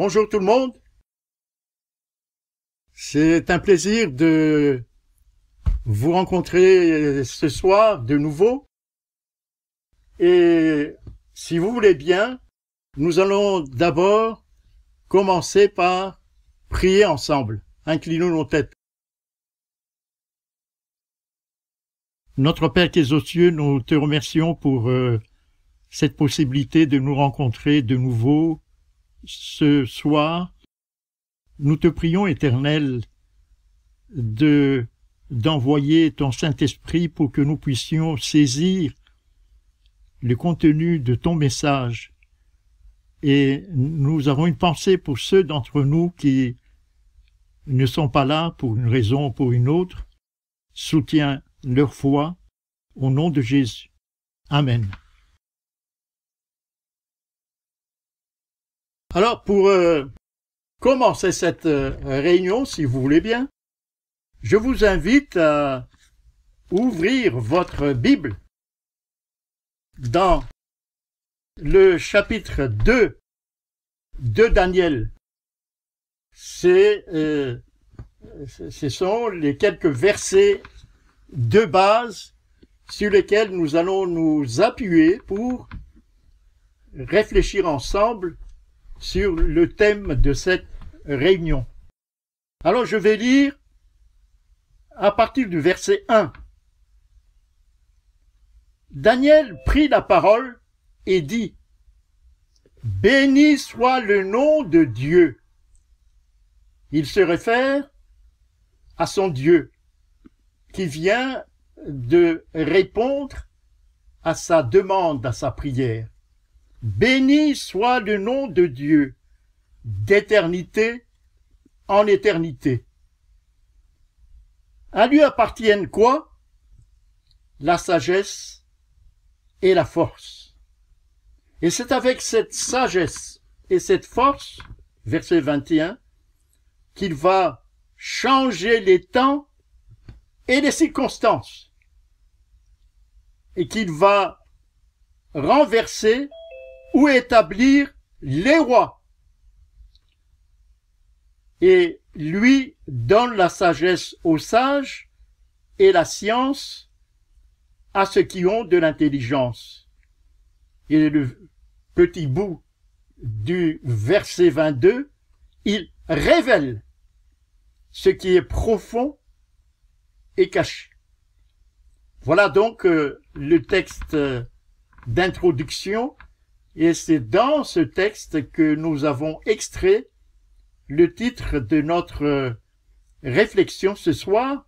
Bonjour tout le monde. C'est un plaisir de vous rencontrer ce soir de nouveau. Et si vous voulez bien, nous allons d'abord commencer par prier ensemble. Inclinons nos têtes. Notre Père qui es aux cieux, nous te remercions pour cette possibilité de nous rencontrer de nouveau ce soir. Nous te prions, Éternel, d'envoyer ton Saint-Esprit pour que nous puissions saisir le contenu de ton message. Et nous avons une pensée pour ceux d'entre nous qui ne sont pas là pour une raison ou pour une autre. Soutiens leur foi au nom de Jésus. Amen. Alors, pour commencer cette réunion, si vous voulez bien, je vous invite à ouvrir votre Bible dans le chapitre 2 de Daniel. Ce sont les quelques versets de base sur lesquels nous allons nous appuyer pour réfléchir ensemble sur le thème de cette réunion. Alors je vais lire à partir du verset 1. Daniel prit la parole et dit : « Béni soit le nom de Dieu. » Il se réfère à son Dieu qui vient de répondre à sa demande, à sa prière. Béni soit le nom de Dieu, d'éternité en éternité. À lui appartiennent quoi? La sagesse et la force. Et c'est avec cette sagesse et cette force, verset 21, qu'il va changer les temps et les circonstances, et qu'il va renverser ou établir les rois. Et lui donne la sagesse aux sages et la science à ceux qui ont de l'intelligence. Et le petit bout du verset 22, il révèle ce qui est profond et caché. Voilà donc le texte d'introduction. Et c'est dans ce texte que nous avons extrait le titre de notre réflexion ce soir.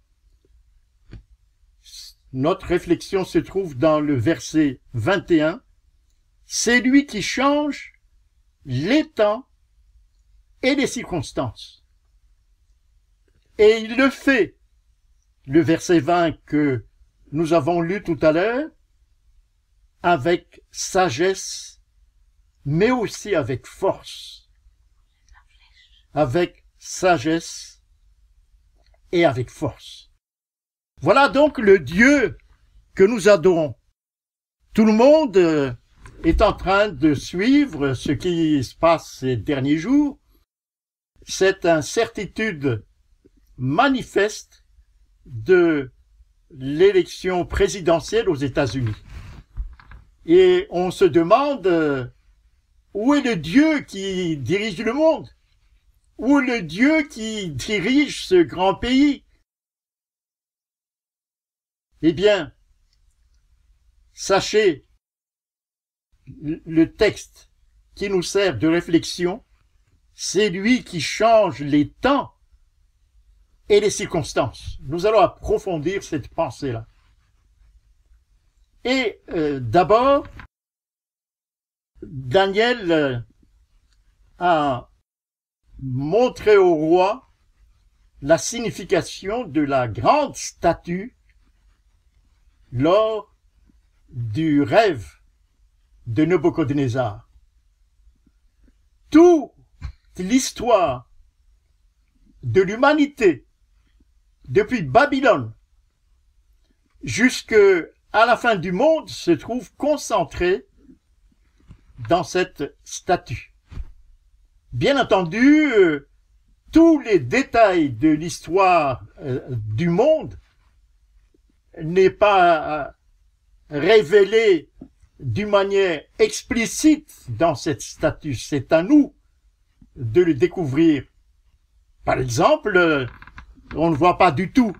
Notre réflexion se trouve dans le verset 21. C'est lui qui change les temps et les circonstances. Et il le fait, le verset 20 que nous avons lu tout à l'heure, avec sagesse, mais aussi avec force, avec sagesse et avec force. Voilà donc le Dieu que nous adorons. Tout le monde est en train de suivre ce qui se passe ces derniers jours. Cette incertitude manifeste de l'élection présidentielle aux États-Unis. Et on se demande où est le Dieu qui dirige le monde? Où est le Dieu qui dirige ce grand pays? Eh bien, sachez, le texte qui nous sert de réflexion, c'est lui qui change les temps et les circonstances. Nous allons approfondir cette pensée-là. Et d'abord, Daniel a montré au roi la signification de la grande statue lors du rêve de Nebuchadnezzar. Toute l'histoire de l'humanité, depuis Babylone jusqu'à la fin du monde, se trouve concentrée dans cette statue. Bien entendu, tous les détails de l'histoire du monde n'est pas révélé d'une manière explicite dans cette statue. C'est à nous de le découvrir. Par exemple, on ne voit pas du tout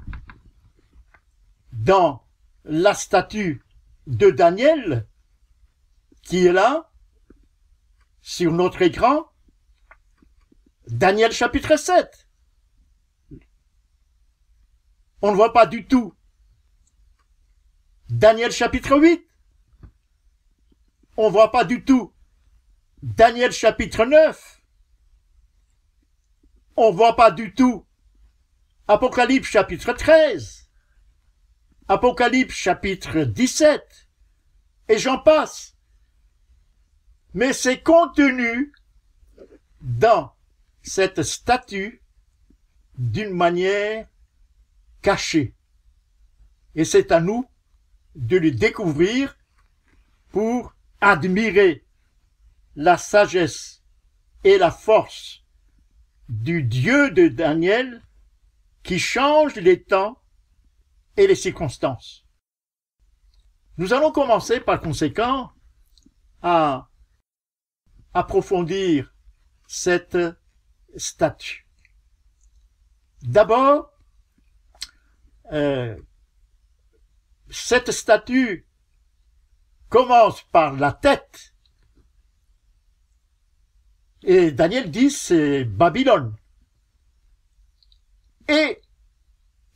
dans la statue de Daniel qui est là, sur notre écran, Daniel chapitre 7. On ne voit pas du tout Daniel chapitre 8. On ne voit pas du tout Daniel chapitre 9. On ne voit pas du tout Apocalypse chapitre 13. Apocalypse chapitre 17. Et j'en passe. Mais c'est contenu dans cette statue d'une manière cachée. Et c'est à nous de le découvrir pour admirer la sagesse et la force du Dieu de Daniel qui change les temps et les circonstances. Nous allons commencer par conséquent à approfondir cette statue. D'abord, cette statue commence par la tête et Daniel dit c'est Babylone et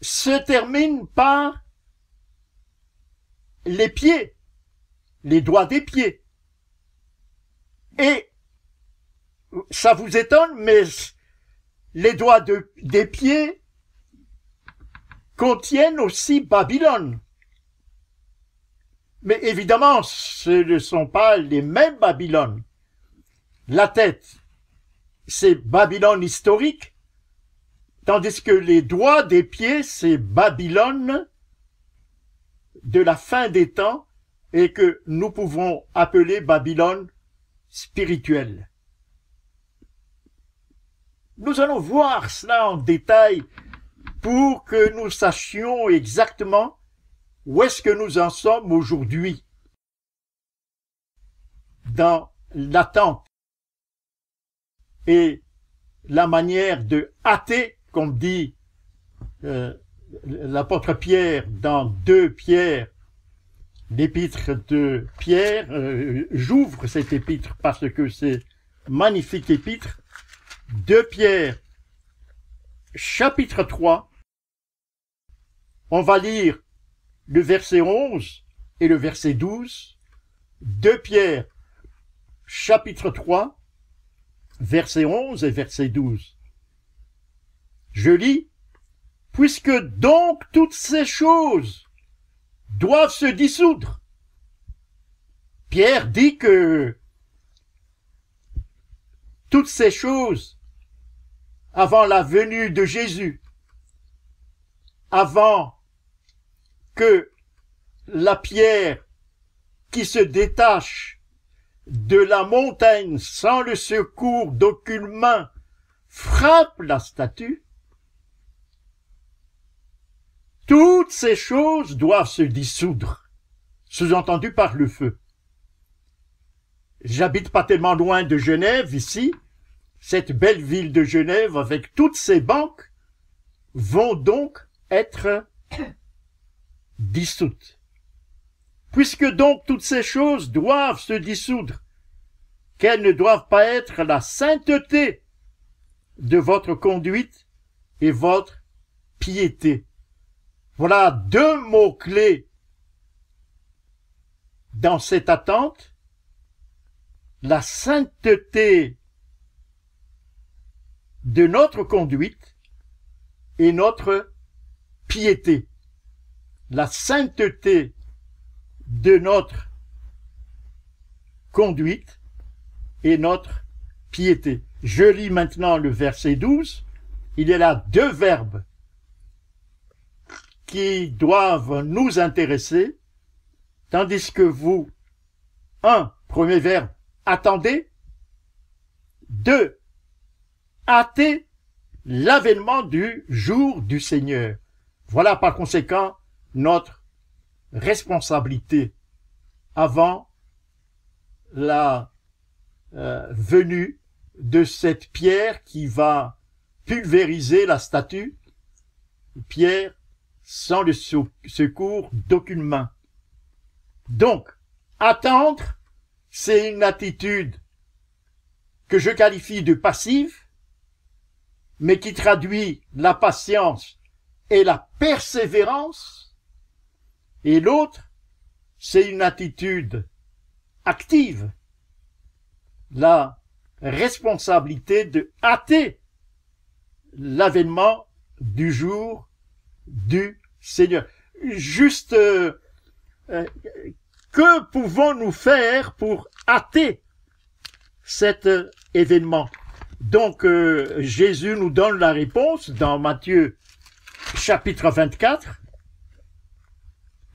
se termine par les pieds, les doigts des pieds. Et ça vous étonne, mais les doigts des pieds contiennent aussi Babylone. Mais évidemment, ce ne sont pas les mêmes Babylone. La tête, c'est Babylone historique, tandis que les doigts des pieds, c'est Babylone de la fin des temps et que nous pouvons appeler Babylone spirituelle. Nous allons voir cela en détail pour que nous sachions exactement où est-ce que nous en sommes aujourd'hui dans l'attente et la manière de hâter, comme dit l'apôtre Pierre dans 2 Pierre, l'épître de Pierre. J'ouvre cette épître parce que c'est magnifique épître. 2 Pierre, chapitre 3. On va lire le verset 11 et le verset 12. 2 Pierre, chapitre 3, verset 11 et verset 12. Je lis: puisque donc toutes ces choses doivent se dissoudre. Pierre dit que toutes ces choses, avant la venue de Jésus, avant que la pierre qui se détache de la montagne sans le secours d'aucune main frappe la statue, toutes ces choses doivent se dissoudre, sous-entendu par le feu. J'habite pas tellement loin de Genève ici. Cette belle ville de Genève avec toutes ses banques vont donc être dissoutes. Puisque donc toutes ces choses doivent se dissoudre, qu'elles ne doivent pas être la sainteté de votre conduite et votre piété. Voilà 2 mots-clés dans cette attente: la sainteté de notre conduite et notre piété. La sainteté de notre conduite et notre piété. Je lis maintenant le verset 12. Il y a là 2 verbes qui doivent nous intéresser, tandis que vous, 1, premier verbe, attendez. 2, hâter l'avènement du jour du Seigneur. Voilà par conséquent notre responsabilité avant la venue de cette pierre qui va pulvériser la statue, pierre sans le secours d'aucune main. Donc, attendre, c'est une attitude que je qualifie de passive, mais qui traduit la patience et la persévérance. Et l'autre, c'est une attitude active, la responsabilité de hâter l'avènement du jour du Seigneur. Juste, que pouvons-nous faire pour hâter cet événement? Donc, Jésus nous donne la réponse dans Matthieu chapitre 24.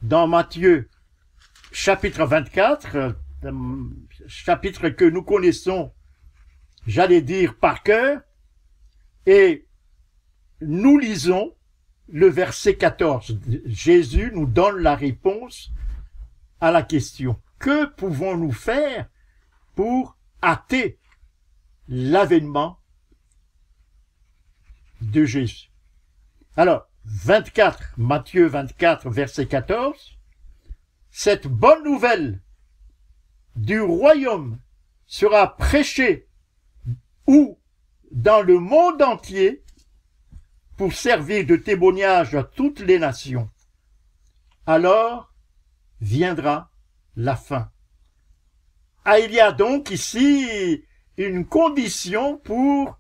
Dans Matthieu chapitre 24, chapitre que nous connaissons, j'allais dire par cœur, et nous lisons le verset 14. Jésus nous donne la réponse à la question. Que pouvons-nous faire pour hâter l'avènement de Jésus? Alors, 24, Matthieu 24, verset 14, cette bonne nouvelle du royaume sera prêchée où dans le monde entier pour servir de témoignage à toutes les nations. Alors viendra la fin. Ah, il y a donc ici une condition pour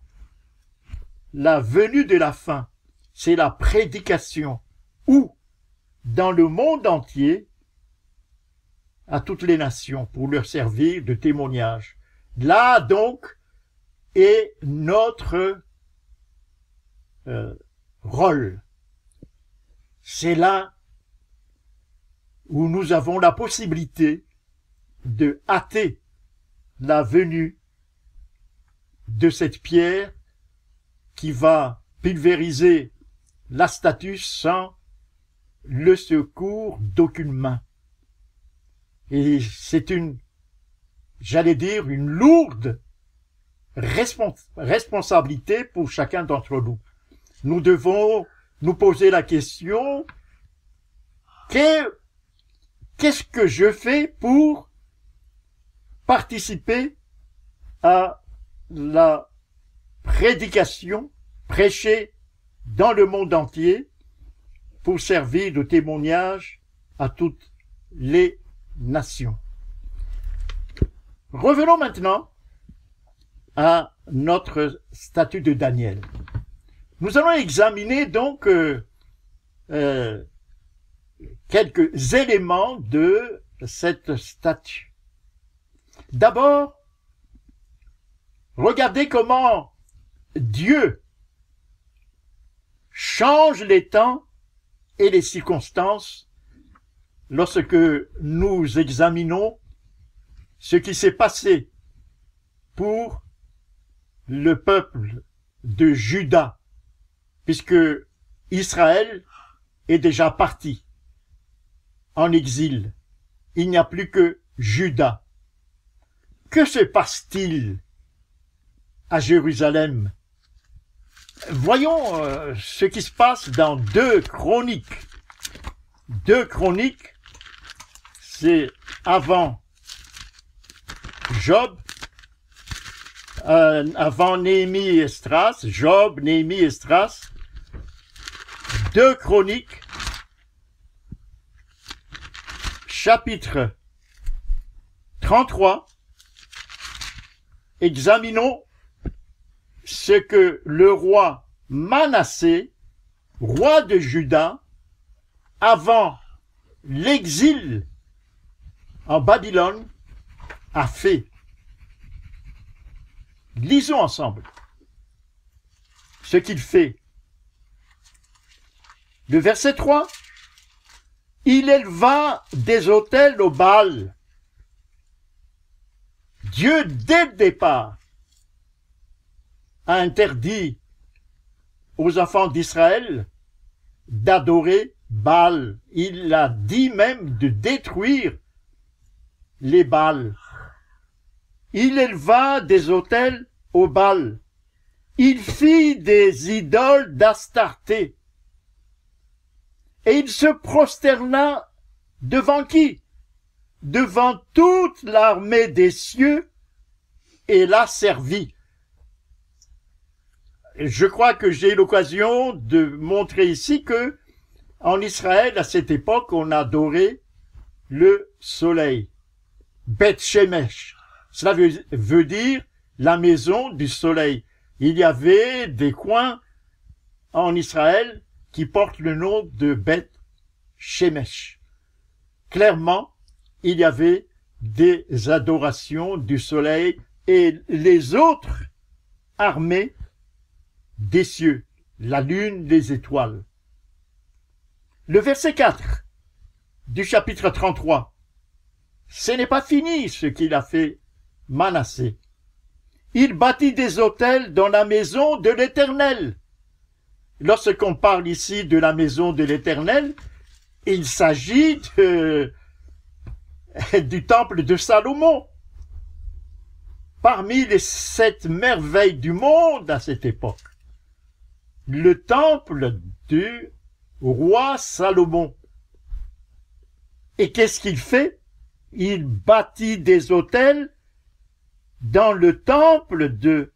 la venue de la fin. C'est la prédication où dans le monde entier à toutes les nations pour leur servir de témoignage. Là donc est notre rôle. C'est là où nous avons la possibilité de hâter la venue de cette pierre qui va pulvériser la statue sans le secours d'aucune main. Et c'est j'allais dire, une lourde responsabilité pour chacun d'entre nous. Nous devons nous poser la question, qu'est-ce que je fais pour participer à la prédication prêchée dans le monde entier pour servir de témoignage à toutes les nations. Revenons maintenant à notre statut de Daniel. Nous allons examiner donc quelques éléments de cette statue. D'abord, regardez comment Dieu change les temps et les circonstances lorsque nous examinons ce qui s'est passé pour le peuple de Juda, puisque Israël est déjà parti en exil. Il n'y a plus que Juda. Que se passe-t-il à Jérusalem? Voyons ce qui se passe dans 2 Chroniques. 2 Chroniques, c'est avant Job, avant Néhémie et Esdras, Job, Néhémie et Esdras. 2 Chroniques, chapitre 33. Examinons ce que le roi Manassé, roi de Juda, avant l'exil en Babylone, a fait. Lisons ensemble ce qu'il fait. Le verset 3. Il éleva des autels au Baal. Dieu, dès le départ, a interdit aux enfants d'Israël d'adorer Baal. Il a dit même de détruire les Baals. Il éleva des autels au Baal. Il fit des idoles d'Astarté. Et il se prosterna devant qui? Devant toute l'armée des cieux et la servit. Je crois que j'ai l'occasion de montrer ici que en Israël, à cette époque, on adorait le soleil. Beth Shemesh. Cela veut dire la maison du soleil. Il y avait des coins en Israël qui portent le nom de Beth Shemesh. Clairement, il y avait des adorations du soleil et les autres armées des cieux, la lune, les étoiles. Le verset 4 du chapitre 33. Ce n'est pas fini ce qu'il a fait Manassé. Il bâtit des autels dans la maison de l'Éternel. Lorsqu'on parle ici de la maison de l'Éternel, il s'agit du temple de Salomon. Parmi les 7 merveilles du monde à cette époque, le temple du roi Salomon. Et qu'est-ce qu'il fait? Il bâtit des autels dans le temple de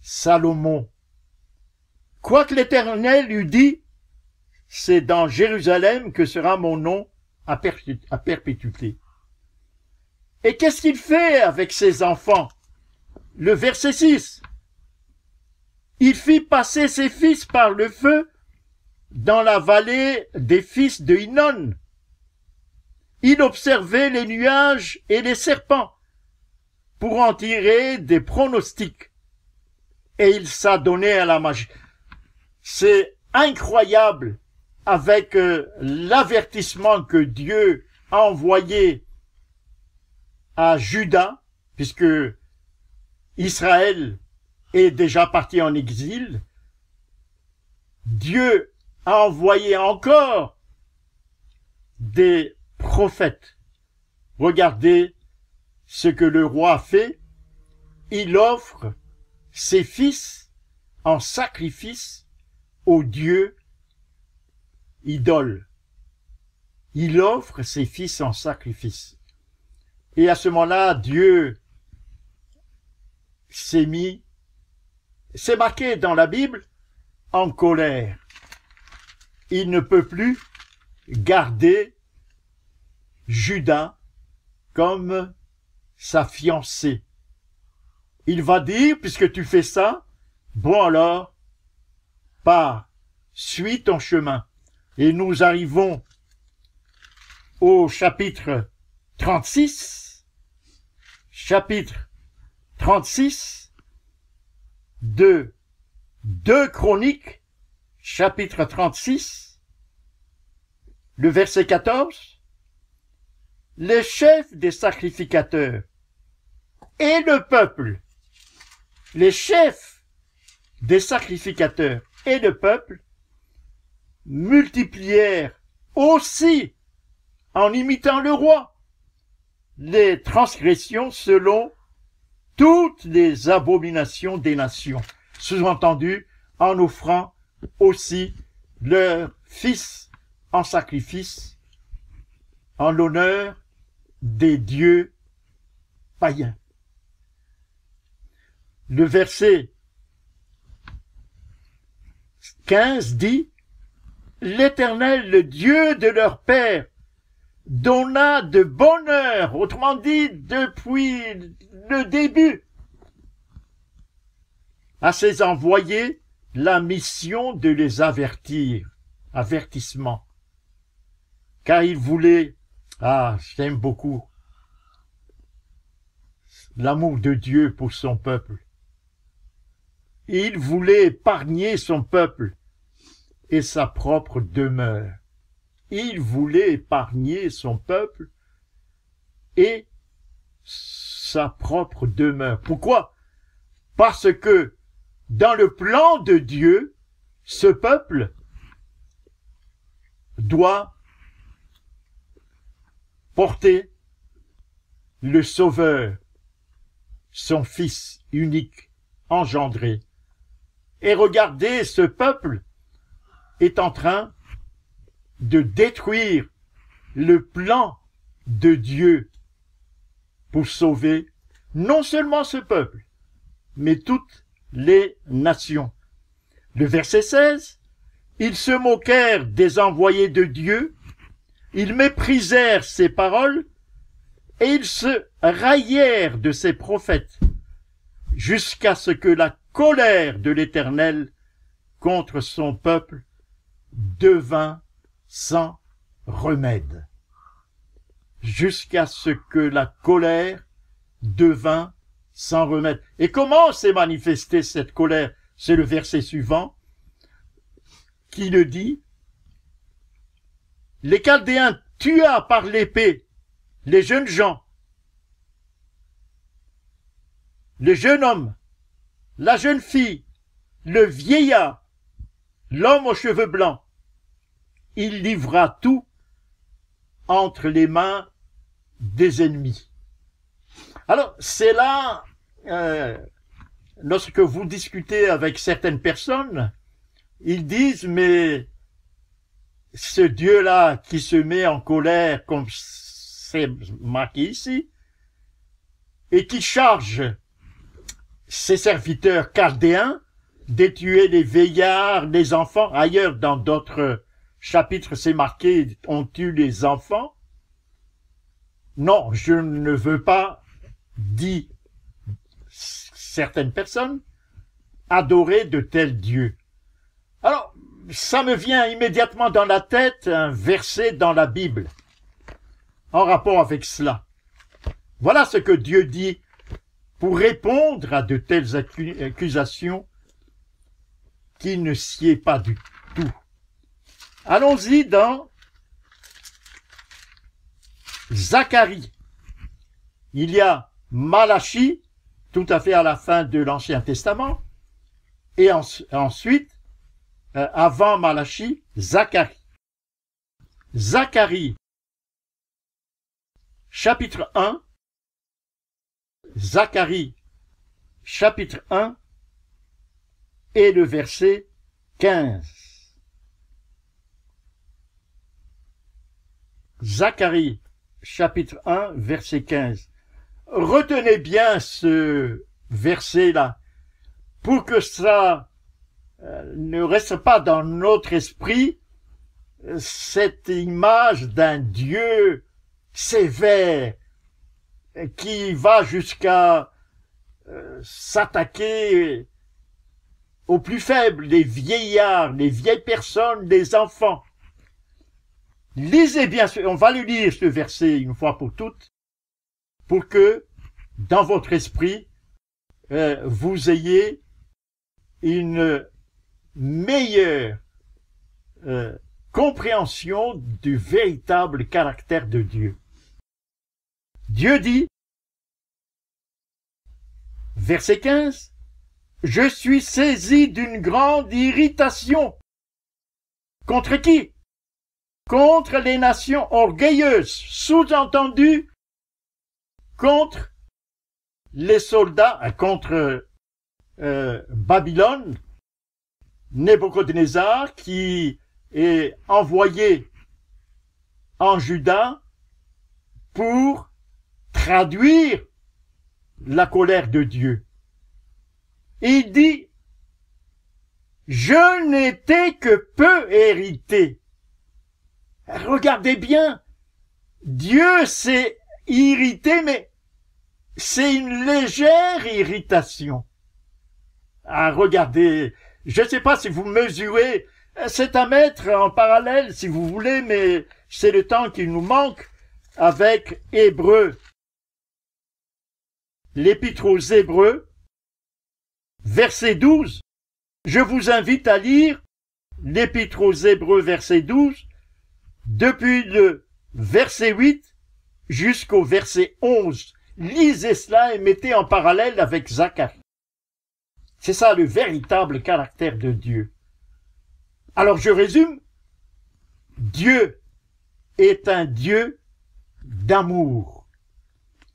Salomon. Quoique l'Éternel eût dit, c'est dans Jérusalem que sera mon nom à perpétuité. Et qu'est-ce qu'il fait avec ses enfants? Le verset 6. Il fit passer ses fils par le feu dans la vallée des fils de Hinnon. Il observait les nuages et les serpents pour en tirer des pronostics. Et il s'adonnait à la magie. C'est incroyable avec l'avertissement que Dieu a envoyé à Juda, puisque Israël est déjà parti en exil. Dieu a envoyé encore des prophètes. Regardez ce que le roi fait. Il offre ses fils en sacrifice aux dieux idoles. Il offre ses fils en sacrifice. Et à ce moment-là, Dieu s'est marqué dans la Bible en colère. Il ne peut plus garder Juda comme sa fiancée. Il va dire, puisque tu fais ça, bon alors, pars, suis ton chemin. Et nous arrivons au chapitre 36, de 2 Chroniques, chapitre 36, le verset 14. Les chefs des sacrificateurs et le peuple, les chefs des sacrificateurs et le peuple multiplièrent aussi, en imitant le roi, les transgressions selon toutes les abominations des nations, sous-entendu en offrant aussi leurs fils en sacrifice en l'honneur des dieux païens. Le verset 15 dit, « L'Éternel, le Dieu de leur père, donna de bonheur, autrement dit, depuis le début, à ses envoyés la mission de les avertir, avertissement, car il voulait, j'aime beaucoup l'amour de Dieu pour son peuple. Il voulait épargner son peuple et sa propre demeure. Il voulait épargner son peuple et sa propre demeure. Pourquoi? Parce que dans le plan de Dieu, ce peuple doit porter le Sauveur, son Fils unique, engendré. Et regardez, ce peuple est en train de détruire le plan de Dieu pour sauver non seulement ce peuple, mais toutes les nations. Le verset 16, ils se moquèrent des envoyés de Dieu, ils méprisèrent ses paroles, et ils se raillèrent de ses prophètes, jusqu'à ce que la colère de l'Éternel contre son peuple devint sans remède. Jusqu'à ce que la colère devint sans remède. Et comment s'est manifestée cette colère? C'est le verset suivant qui le dit. Les Chaldéens tua par l'épée les jeunes gens, le jeune homme, la jeune fille, le vieillard, l'homme aux cheveux blancs. Il livra tout entre les mains des ennemis. Alors, c'est là, lorsque vous discutez avec certaines personnes, ils disent, mais ce Dieu-là qui se met en colère, comme c'est marqué ici, et qui charge ses serviteurs chaldéens de tuer les vieillards, les enfants. Ailleurs, dans d'autres chapitres, c'est marqué, on tue les enfants. Non, je ne veux pas, dit certaines personnes, adorer de tels dieux. Alors, ça me vient immédiatement dans la tête un verset dans la Bible, en rapport avec cela. Voilà ce que Dieu dit pour répondre à de telles accusations qui ne sied pas du tout. Allons-y dans Zacharie. Il y a Malachie, tout à fait à la fin de l'Ancien Testament, et ensuite, avant Malachie, Zacharie. Zacharie, chapitre 1, Zacharie, chapitre 1, et le verset 15. Zacharie, chapitre 1, verset 15. Retenez bien ce verset-là, pour que ça ne reste pas dans notre esprit cette image d'un Dieu sévère qui va jusqu'à s'attaquer aux plus faibles, les vieillards, les vieilles personnes, les enfants. Lisez bien, on va le lire ce verset une fois pour toutes, pour que dans votre esprit, vous ayez une meilleure compréhension du véritable caractère de Dieu. Dieu dit, verset 15, « Je suis saisi d'une grande irritation. » Contre qui? Contre les nations orgueilleuses, sous-entendu, contre les soldats, contre Babylone, Nebuchadnezzar, qui est envoyé en Juda pour traduire la colère de Dieu. Et il dit, je n'étais que peu hérité. Regardez bien, Dieu s'est irrité, mais c'est une légère irritation. Ah, regardez, je ne sais pas si vous mesurez, c'est à mettre en parallèle si vous voulez, mais c'est le temps qui nous manque avec Hébreux. L'Épître aux Hébreux, verset 12. Je vous invite à lire l'Épître aux Hébreux, verset 12, depuis le verset 8 jusqu'au verset 11. Lisez cela et mettez en parallèle avec Zacharie. C'est ça le véritable caractère de Dieu. Alors je résume. Dieu est un Dieu d'amour.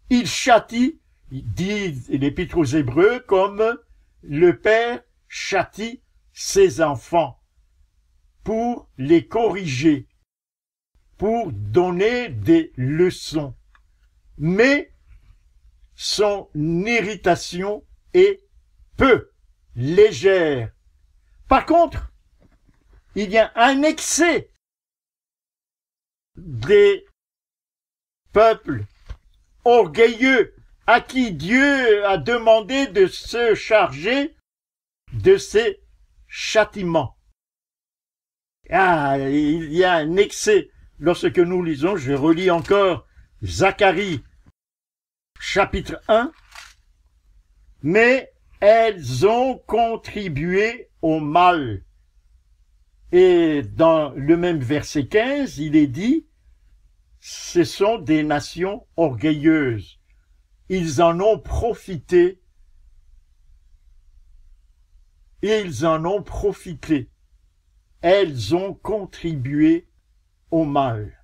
Il châtie, dit l'Épître aux Hébreux, comme le Père châtie ses enfants pour les corriger, pour donner des leçons. Mais son irritation est peu légère. Par contre, il y a un excès des peuples orgueilleux à qui Dieu a demandé de se charger de ses châtiments. Ah, il y a un excès. Lorsque nous lisons, je relis encore Zacharie, chapitre 1, mais elles ont contribué au mal. Et dans le même verset 15, il est dit, ce sont des nations orgueilleuses. Ils en ont profité. Ils en ont profité. Elles ont contribué au mal.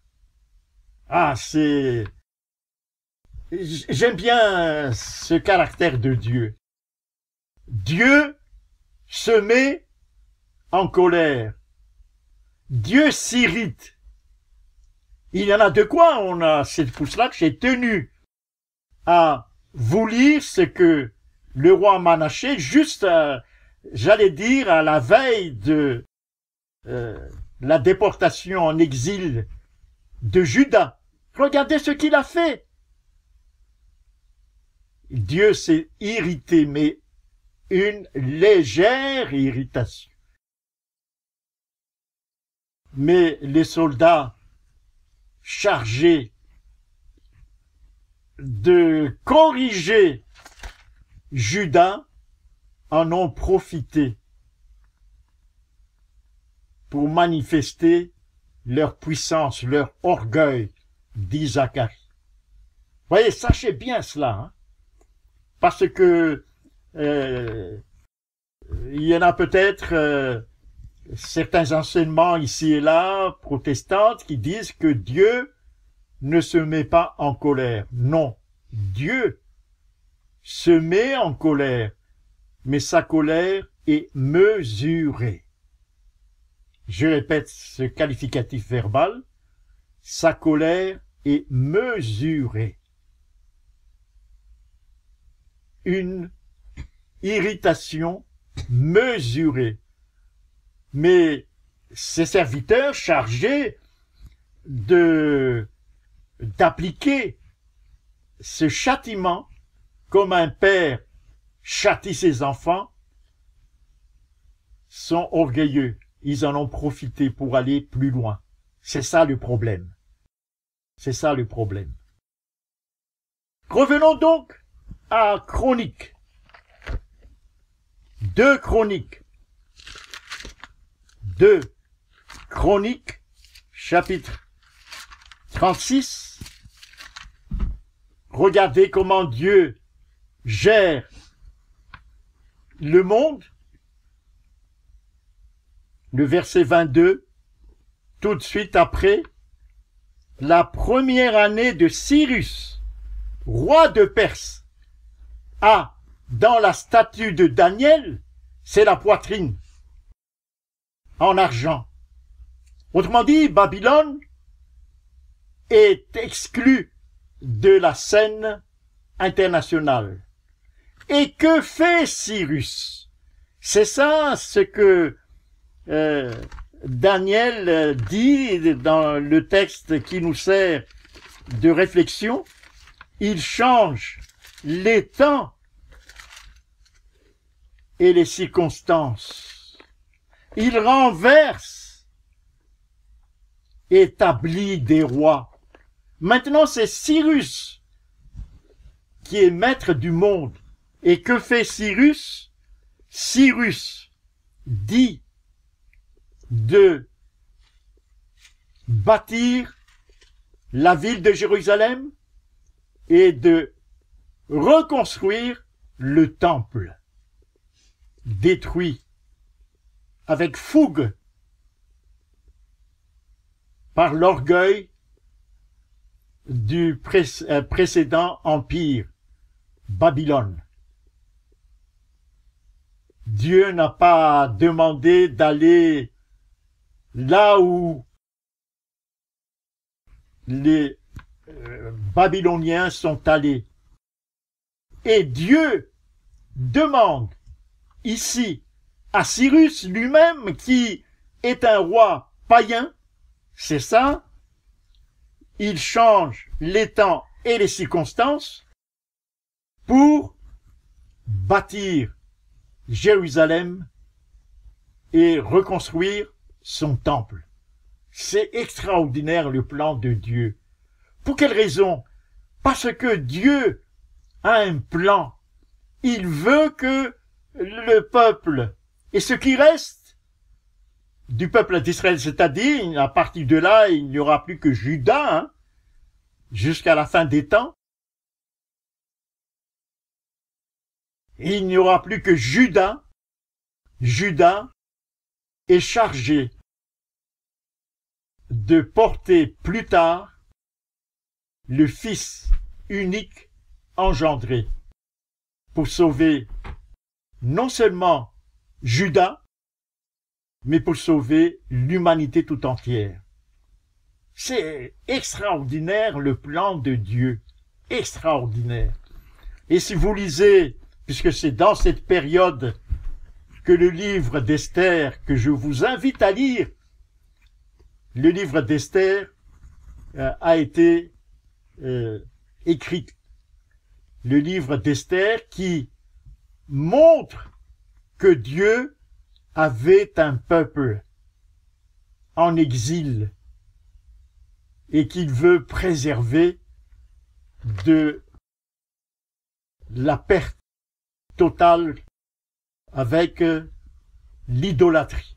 Ah, j'aime bien ce caractère de Dieu. Dieu se met en colère. Dieu s'irrite. Il y en a de quoi, c'est pour cela que j'ai tenu à vous lire ce que le roi Manassé, juste, j'allais dire, à la veille de la déportation en exil de Juda. Regardez ce qu'il a fait. Dieu s'est irrité, mais une légère irritation. Mais les soldats chargés de corriger Juda en ont profité pour manifester leur puissance, leur orgueil, dit Zacharie. Voyez, sachez bien cela, hein, parce que il y en a peut-être certains enseignements ici et là, protestants, qui disent que Dieu ne se met pas en colère. Non, Dieu se met en colère, mais sa colère est mesurée. Je répète ce qualificatif verbal, sa colère est mesurée. Une irritation mesurée. Mais ses serviteurs chargés d'appliquer ce châtiment comme un père châtie ses enfants sont orgueilleux. Ils en ont profité pour aller plus loin. C'est ça le problème. C'est ça le problème. Revenons donc à Chroniques. 2 Chroniques. 2 Chroniques, chapitre 36. Regardez comment Dieu gère le monde. Le verset 22, tout de suite après, la première année de Cyrus, roi de Perse, a, dans la statue de Daniel, c'est la poitrine, en argent. Autrement dit, Babylone est exclue de la scène internationale. Et que fait Cyrus? C'est ça ce que Daniel dit dans le texte qui nous sert de réflexion. Il change les temps et les circonstances. Il renverse, établit des rois. Maintenant, c'est Cyrus qui est maître du monde. Et que fait Cyrus? Cyrus dit de bâtir la ville de Jérusalem et de reconstruire le temple. détruit avec fougue par l'orgueil du précédent empire, Babylone. Dieu n'a pas demandé d'aller là où les Babyloniens sont allés. Et Dieu demande ici à Cyrus lui-même, qui est un roi païen, c'est ça, il change les temps et les circonstances pour bâtir Jérusalem et reconstruire son temple. C'est extraordinaire le plan de Dieu. Pour quelle raison? Parce que Dieu a un plan. Il veut que le peuple et ce qui reste du peuple d'Israël, c'est-à-dire à partir de là, il n'y aura plus que Juda, jusqu'à la fin des temps. Il n'y aura plus que Juda. Juda est chargé de porter plus tard le Fils unique engendré pour sauver non seulement Juda, mais pour sauver l'humanité tout entière. C'est extraordinaire le plan de Dieu, extraordinaire. Et si vous lisez, puisque c'est dans cette période que le livre d'Esther, que je vous invite à lire, le livre d'Esther a été écrit. Le livre d'Esther qui montre que Dieu avait un peuple en exil et qu'il veut préserver de la perte totale avec l'idolâtrie.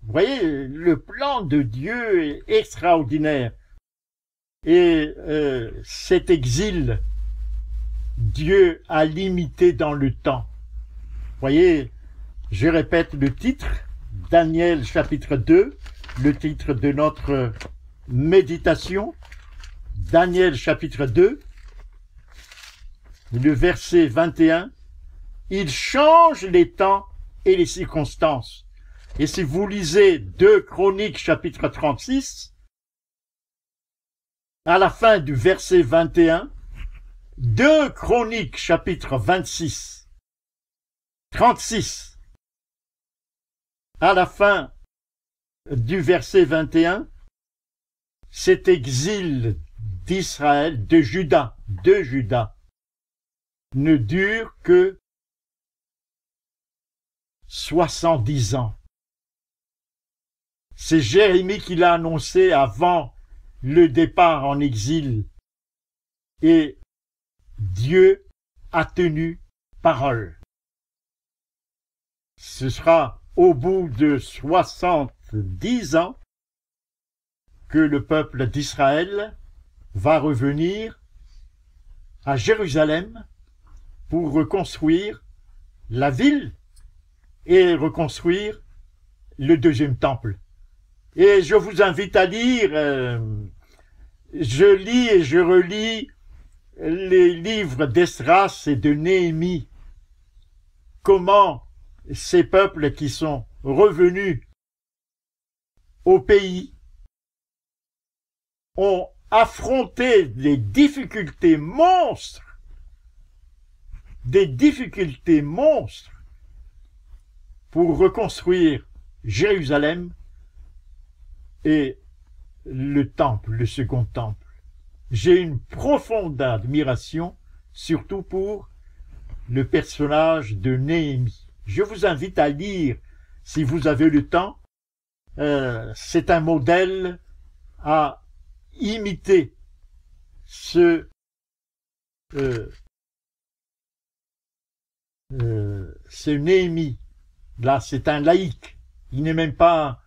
Vous voyez, le plan de Dieu est extraordinaire. Et cet exil, Dieu a limité dans le temps. Vous voyez, je répète le titre, Daniel chapitre 2, le titre de notre méditation, Daniel chapitre 2, le verset 21, il change les temps et les circonstances. Et si vous lisez 2 Chroniques chapitre 36, à la fin du verset 21, 2 Chroniques chapitre 26, 36, à la fin du verset 21, cet exil d'Israël, de Juda, ne dure que 70 ans. C'est Jérémie qui l'a annoncé avant le départ en exil. Et Dieu a tenu parole. Ce sera au bout de 70 ans que le peuple d'Israël va revenir à Jérusalem pour reconstruire la ville et reconstruire le deuxième temple. Et je vous invite à lire, je lis et je relis les livres d'Esdras et de Néhémie, comment ces peuples qui sont revenus au pays ont affronté des difficultés monstres pour reconstruire Jérusalem et le temple, le second temple. J'ai une profonde admiration, surtout pour le personnage de Néhémie. Je vous invite à lire, si vous avez le temps. C'est un modèle à imiter. Ce Néhémie, là, c'est un laïc. Il n'est même pas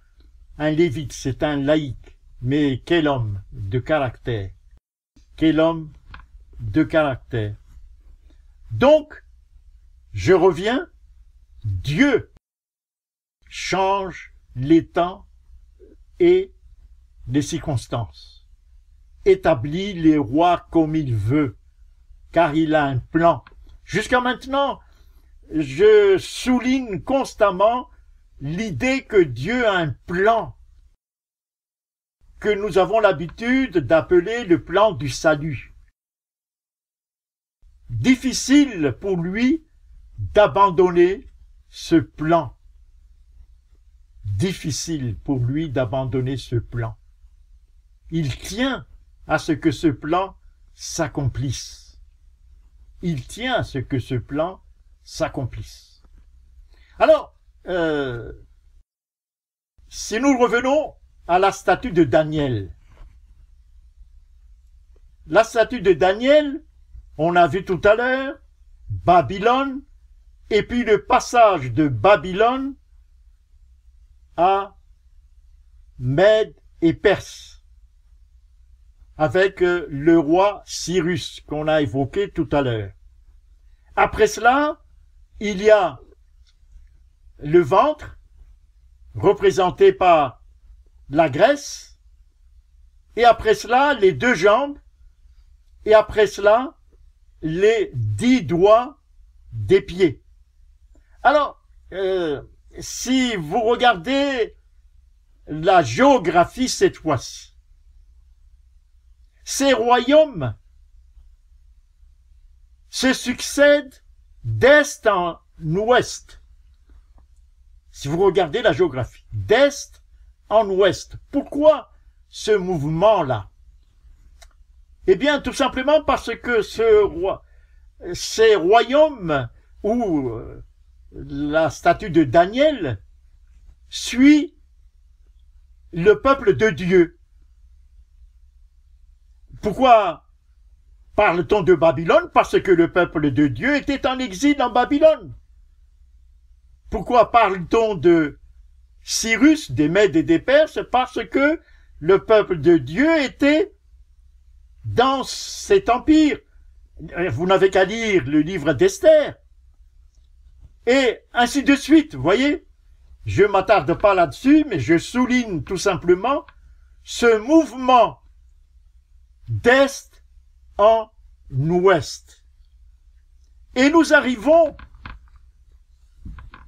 un lévite, c'est un laïc. Mais quel homme de caractère! Quel homme de caractère! Donc, je reviens Dieu change les temps et les circonstances, établit les rois comme il veut, car il a un plan. Jusqu'à maintenant, je souligne constamment l'idée que Dieu a un plan, que nous avons l'habitude d'appeler le plan du salut. Difficile pour lui d'abandonner ce plan. Difficile pour lui d'abandonner ce plan. Il tient à ce que ce plan s'accomplisse. Il tient à ce que ce plan s'accomplisse. Alors, si nous revenons à la statue de Daniel. La statue de Daniel, on a vu tout à l'heure, Babylone, et puis le passage de Babylone à Mède et Perse, avec le roi Cyrus qu'on a évoqué tout à l'heure. Après cela, il y a le ventre, représenté par la Grèce, et après cela, les 2 jambes, et après cela, les 10 doigts des pieds. Alors, si vous regardez la géographie cette fois-ci, ces royaumes se succèdent d'est en ouest. Si vous regardez la géographie, d'est en ouest. Pourquoi ce mouvement-là? Eh bien, tout simplement parce que ces royaumes où la statue de Daniel suit le peuple de Dieu. Pourquoi parle-t-on de Babylone? Parce que le peuple de Dieu était en exil en Babylone. Pourquoi parle-t-on de Cyrus, des Mèdes et des Perses? Parce que le peuple de Dieu était dans cet empire. Vous n'avez qu'à lire le livre d'Esther. Et ainsi de suite, vous voyez. Je ne m'attarde pas là-dessus, mais je souligne tout simplement ce mouvement d'est en ouest. Et nous arrivons,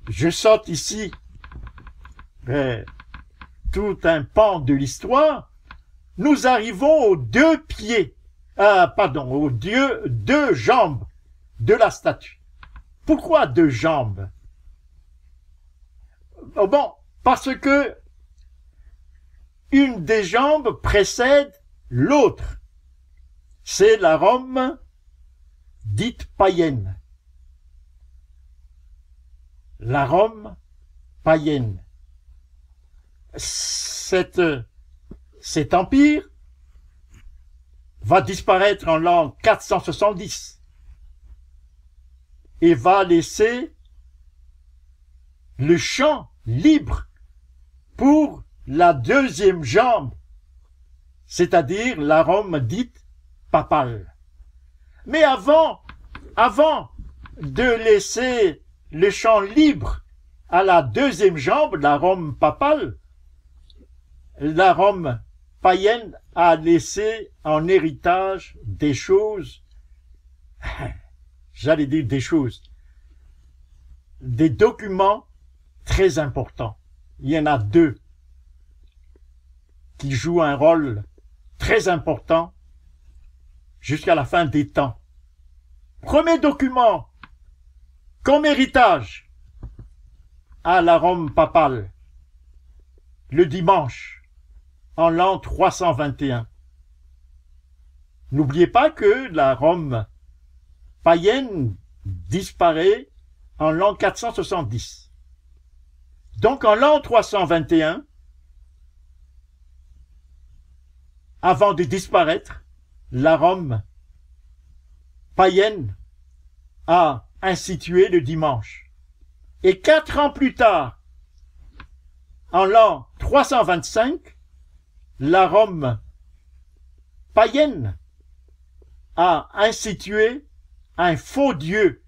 je saute ici tout un pan de l'histoire, nous arrivons aux 2 pieds, aux 2 jambes de la statue. Pourquoi 2 jambes? Bon, parce que une des jambes précède l'autre. C'est la Rome dite païenne. La Rome païenne. Cet empire va disparaître en l'an 470 et va laisser le champ libre pour la 2e jambe, c'est-à-dire la Rome dite papale. Mais avant de laisser le champ libre à la 2e jambe, la Rome papale, la Rome païenne a laissé en héritage des choses, j'allais dire des documents très importants. Il y en a 2 qui jouent un rôle très important jusqu'à la fin des temps. Premier document comme héritage à la Rome papale, le dimanche, en l'an 321. N'oubliez pas que la Rome païenne disparaît en l'an 470. Donc en l'an 321, avant de disparaître, la Rome païenne a institué le dimanche. Et 4 ans plus tard, en l'an 325, la Rome païenne a institué un faux dieu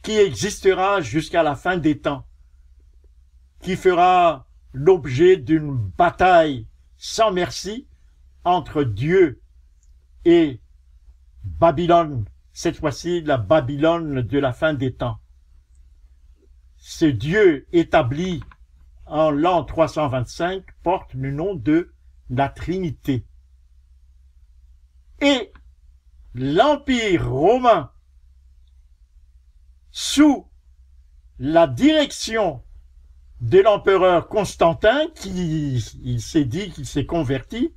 qui existera jusqu'à la fin des temps, qui fera l'objet d'une bataille sans merci entre Dieu et Babylone, cette fois-ci la Babylone de la fin des temps. Ce Dieu établi en l'an 325 porte le nom de la Trinité. Et l'Empire romain, sous la direction de l'empereur Constantin, il s'est dit qu'il s'est converti,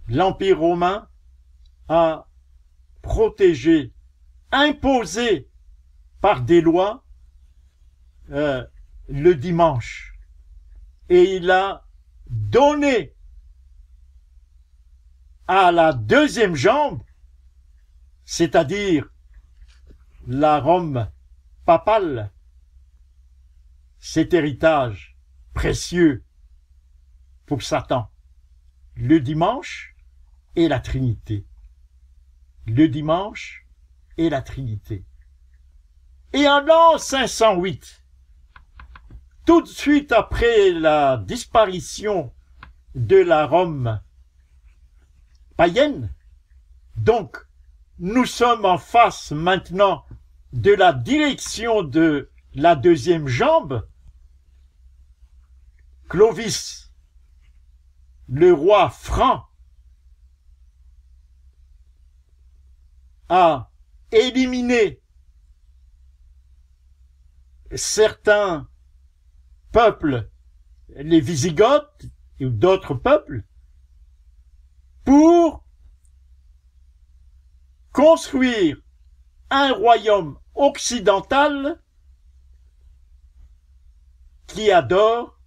l'Empire romain a protégé, imposé par des lois le dimanche. Et il a donné à la deuxième jambe, c'est-à-dire la Rome papale, cet héritage précieux pour Satan, le dimanche et la Trinité. Le dimanche et la Trinité. Et en l'an 508, tout de suite après la disparition de la Rome païenne, donc nous sommes en face maintenant de la direction de la deuxième jambe, Clovis, le roi franc, a éliminé certains peuples, les Wisigoths ou d'autres peuples, pour construire un royaume occidental qui adore,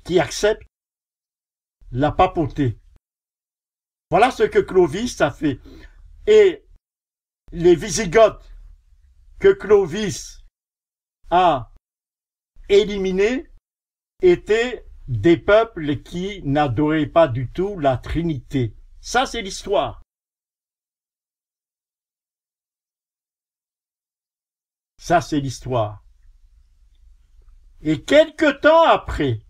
qui accepte la papauté. Voilà ce que Clovis a fait. Et les Wisigoths que Clovis a éliminés étaient des peuples qui n'adoraient pas du tout la Trinité. Ça, c'est l'histoire. Ça, c'est l'histoire. Et quelque temps après,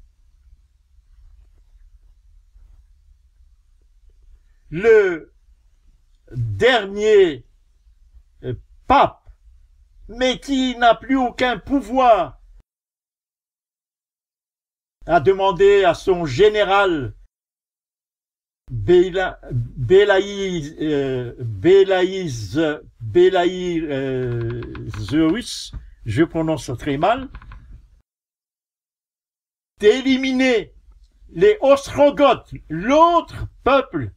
le dernier pape, mais qui n'a plus aucun pouvoir, a demandé à son général Bélaizeus, je prononce très mal, d'éliminer les Ostrogoths, l'autre peuple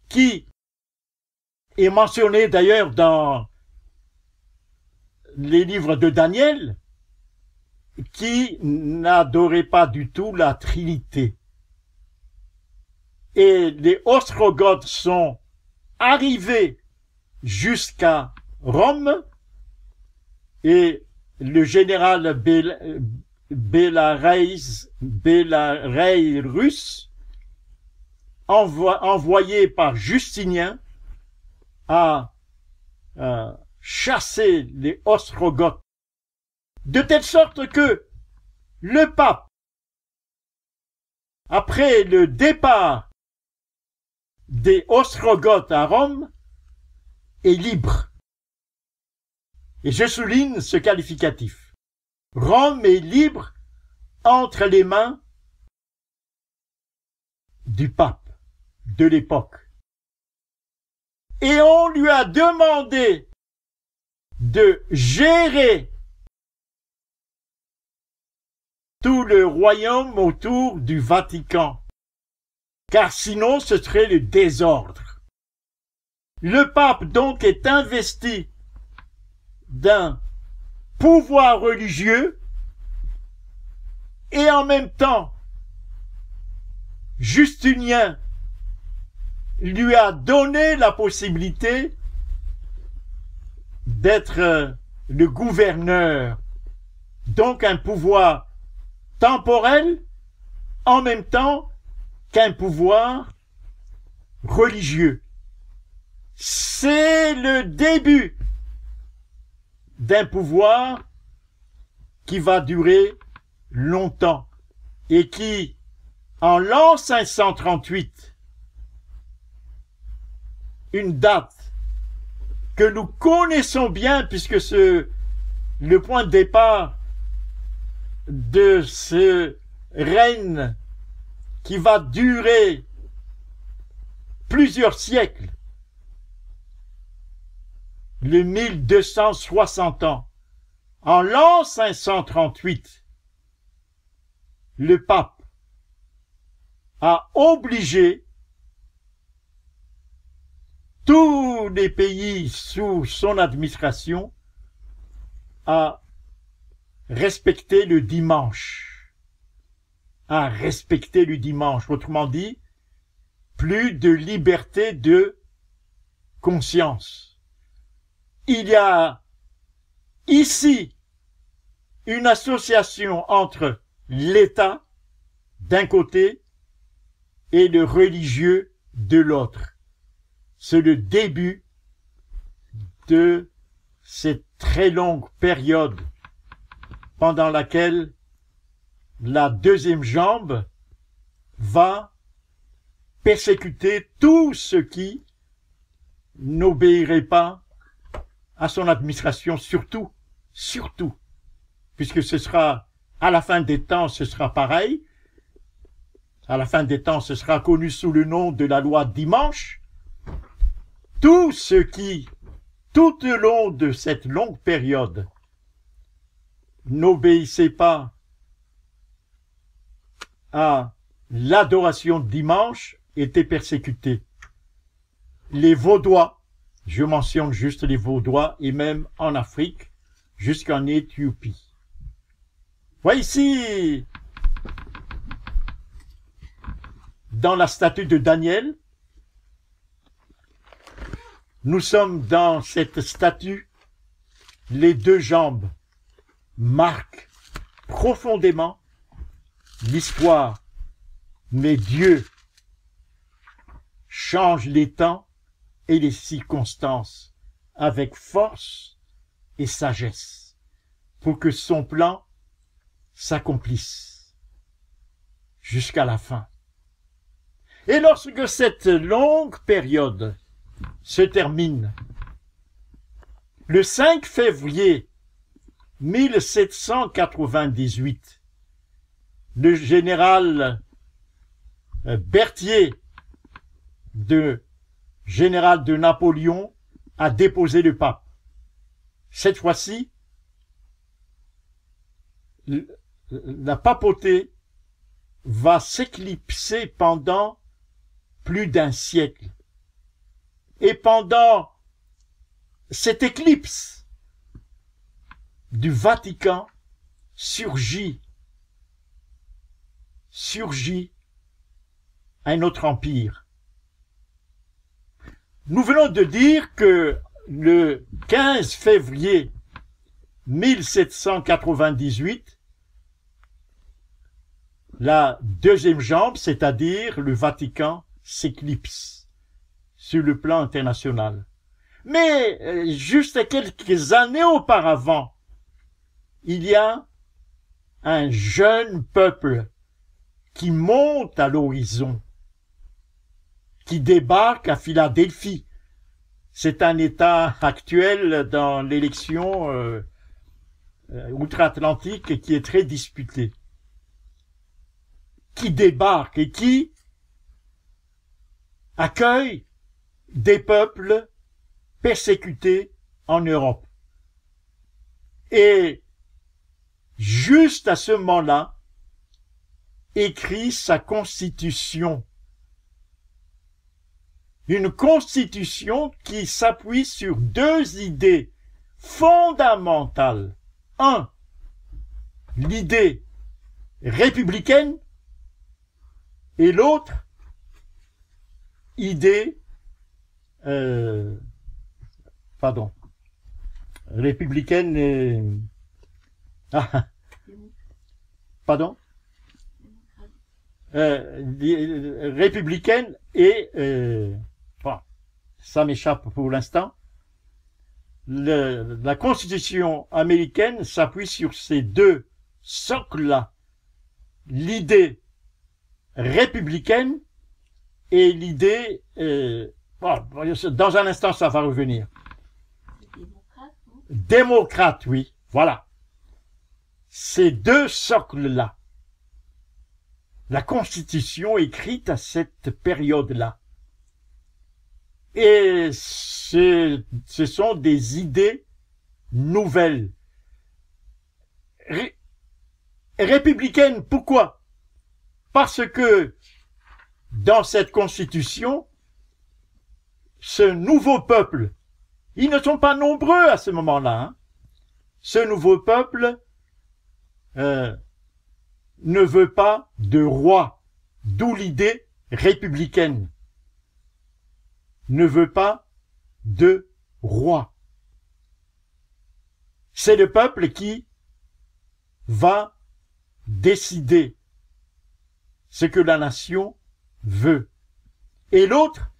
qui est mentionné d'ailleurs dans les livres de Daniel, qui n'adorait pas du tout la Trinité. Et les Ostrogoths sont arrivés jusqu'à Rome et le général Bélarius, envoyé par Justinien, a chassé les Ostrogoths, de telle sorte que le pape, après le départ des Ostrogoths à Rome, est libre. Et je souligne ce qualificatif. Rome est libre entre les mains du pape de l'époque. Et on lui a demandé de gérer tout le royaume autour du Vatican, car sinon ce serait le désordre. Le pape donc est investi d'un pouvoir religieux et en même temps Justinien lui a donné la possibilité d'être le gouverneur, donc un pouvoir temporel en même temps qu'un pouvoir religieux. C'est le début d'un pouvoir qui va durer longtemps et qui, en l'an 538, une date que nous connaissons bien puisque c'est le point de départ de ce règne qui va durer plusieurs siècles, le 1260 ans. En l'an 538, le pape a obligé tous les pays sous son administration à respecter le dimanche. À respecter le dimanche. Autrement dit, plus de liberté de conscience. Il y a ici une association entre l'État d'un côté et le religieux de l'autre. C'est le début de cette très longue période pendant laquelle la deuxième jambe va persécuter tous ceux qui n'obéiraient pas à son administration, surtout, puisque ce sera, à la fin des temps, ce sera pareil. À la fin des temps, ce sera connu sous le nom de la loi dimanche. Tous ceux qui, tout au long de cette longue période, n'obéissaient pas à l'adoration de dimanche étaient persécutés. Les Vaudois, je mentionne juste les Vaudois, et même en Afrique, jusqu'en Éthiopie. Voyez ici, dans la statue de Daniel, nous sommes dans cette statue, les deux jambes marquent profondément l'histoire, mais Dieu change les temps et les circonstances avec force et sagesse pour que son plan s'accomplisse jusqu'à la fin. Et lorsque cette longue période se termine, le 5 février 1798, le général Berthier, général de Napoléon, a déposé le pape. Cette fois-ci, la papauté va s'éclipser pendant plus d'un siècle. Et pendant cette éclipse du Vatican surgit un autre empire. Nous venons de dire que le 15 février 1798, la deuxième jambe, c'est-à-dire le Vatican, s'éclipse sur le plan international. Mais juste quelques années auparavant, il y a un jeune peuple qui monte à l'horizon, qui débarque à Philadelphie. C'est un État actuel dans l'élection outre-Atlantique qui est très disputé. Qui débarque et qui accueille des peuples persécutés en Europe. Et juste à ce moment-là, écrit sa constitution. Une constitution qui s'appuie sur deux idées fondamentales. Un, l'idée républicaine, et l'autre, idée républicaine et... républicaine et... ça m'échappe pour l'instant. la Constitution américaine s'appuie sur ces deux socles-là. L'idée républicaine et l'idée... dans un instant, ça va revenir. Démocrate, non? Démocrate, oui, voilà. Ces deux socles-là. La Constitution écrite à cette période-là. Et ce sont des idées nouvelles. Républicaines, pourquoi? Parce que dans cette Constitution, ce nouveau peuple, ils ne sont pas nombreux à ce moment-là, hein. Ce nouveau peuple ne veut pas de roi, d'où l'idée républicaine. Ne veut pas de roi. C'est le peuple qui va décider ce que la nation veut. Et l'autre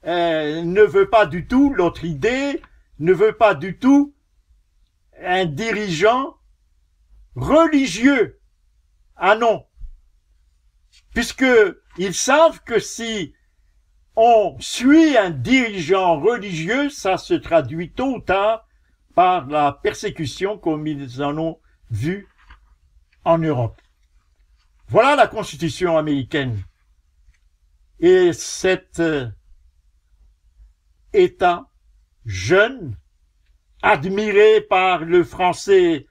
ne veut pas du tout, l'autre idée ne veut pas du tout un dirigeant religieux. Ah non, puisque ils savent que si on suit un dirigeant religieux, ça se traduit tôt ou tard par la persécution comme ils en ont vu en Europe. Voilà la Constitution américaine. Et cet État jeune, admiré par le Français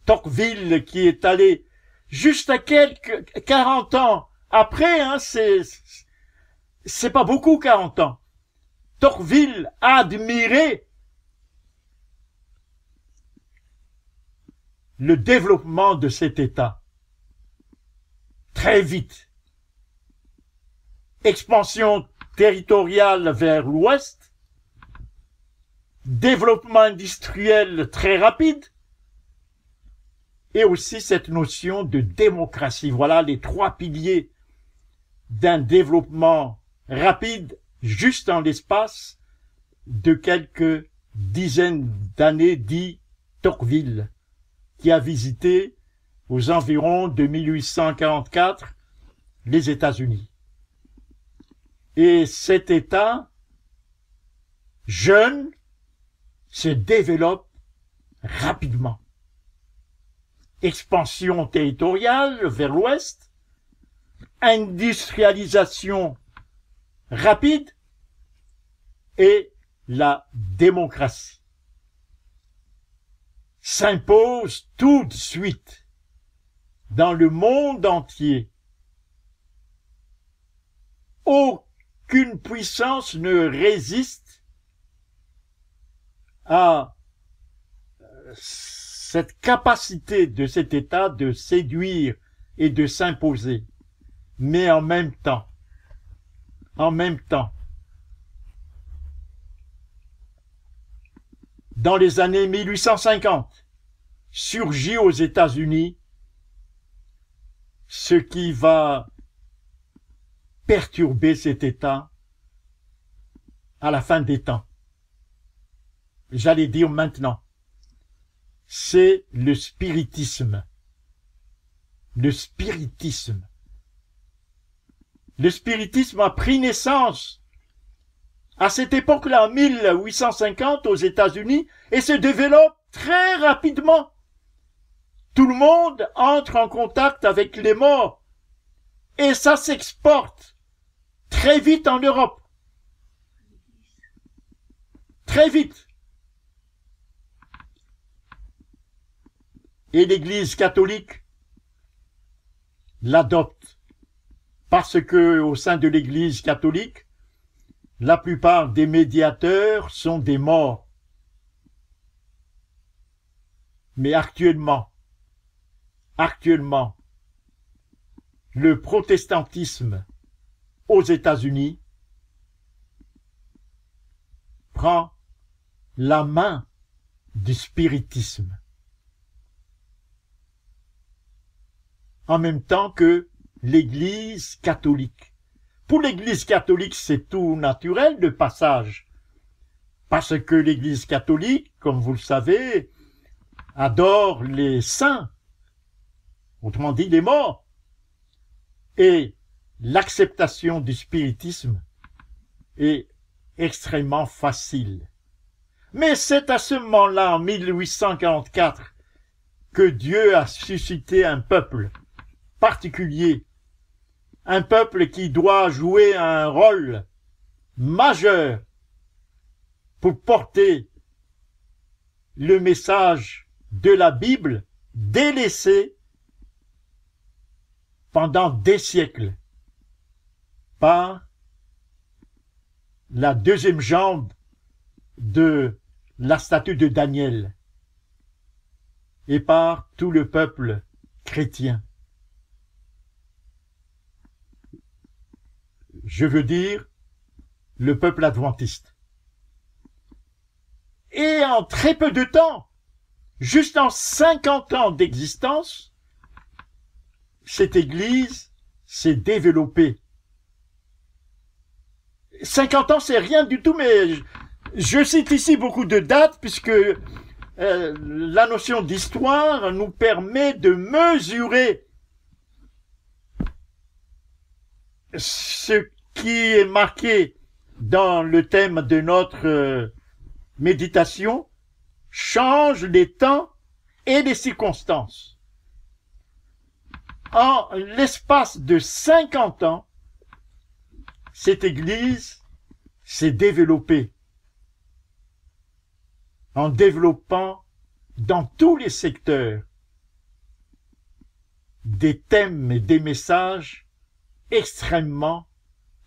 Tocqueville qui est allé juste à quelques 40 ans après, hein, c'est pas beaucoup 40 ans. Tocqueville a admiré le développement de cet État. Très vite. Expansion territoriale vers l'ouest, développement industriel très rapide, et aussi cette notion de démocratie. Voilà les trois piliers d'un développement rapide, juste en l'espace de quelques dizaines d'années, dit Tocqueville, qui a visité aux environs de 1844 les États-Unis. Et cet État jeune se développe rapidement. Expansion territoriale vers l'ouest, industrialisation rapide et la démocratie s'impose tout de suite dans le monde entier. Aucune puissance ne résiste à cette capacité de cet État de séduire et de s'imposer. Mais en même temps, dans les années 1850, surgit aux États-Unis ce qui va perturber cet État à la fin des temps. J'allais dire maintenant. C'est le spiritisme. Le spiritisme. Le spiritisme a pris naissance à cette époque-là, en 1850, aux États-Unis, et se développe très rapidement. Tout le monde entre en contact avec les morts, et ça s'exporte très vite en Europe. Très vite. Et l'Église catholique l'adopte, parce que au sein de l'Église catholique, la plupart des médiateurs sont des morts. Mais actuellement, le protestantisme aux États-Unis prend la main du spiritisme. En même temps que l'Église catholique. Pour l'Église catholique, c'est tout naturel de passage. Parce que l'Église catholique, comme vous le savez, adore les saints, autrement dit les morts. Et l'acceptation du spiritisme est extrêmement facile. Mais c'est à ce moment-là, en 1844, que Dieu a suscité un peuple particulier, un peuple qui doit jouer un rôle majeur pour porter le message de la Bible délaissé pendant des siècles par la deuxième jambe de la statue de Daniel et par tout le peuple chrétien. Je veux dire le peuple adventiste. Et en très peu de temps, juste en 50 ans d'existence, cette Église s'est développée. 50 ans, c'est rien du tout, mais je cite ici beaucoup de dates puisque la notion d'histoire nous permet de mesurer ce qui est marqué dans le thème de notre méditation, change les temps et les circonstances. En l'espace de 50 ans, cette Église s'est développée en développant dans tous les secteurs des thèmes et des messages extrêmement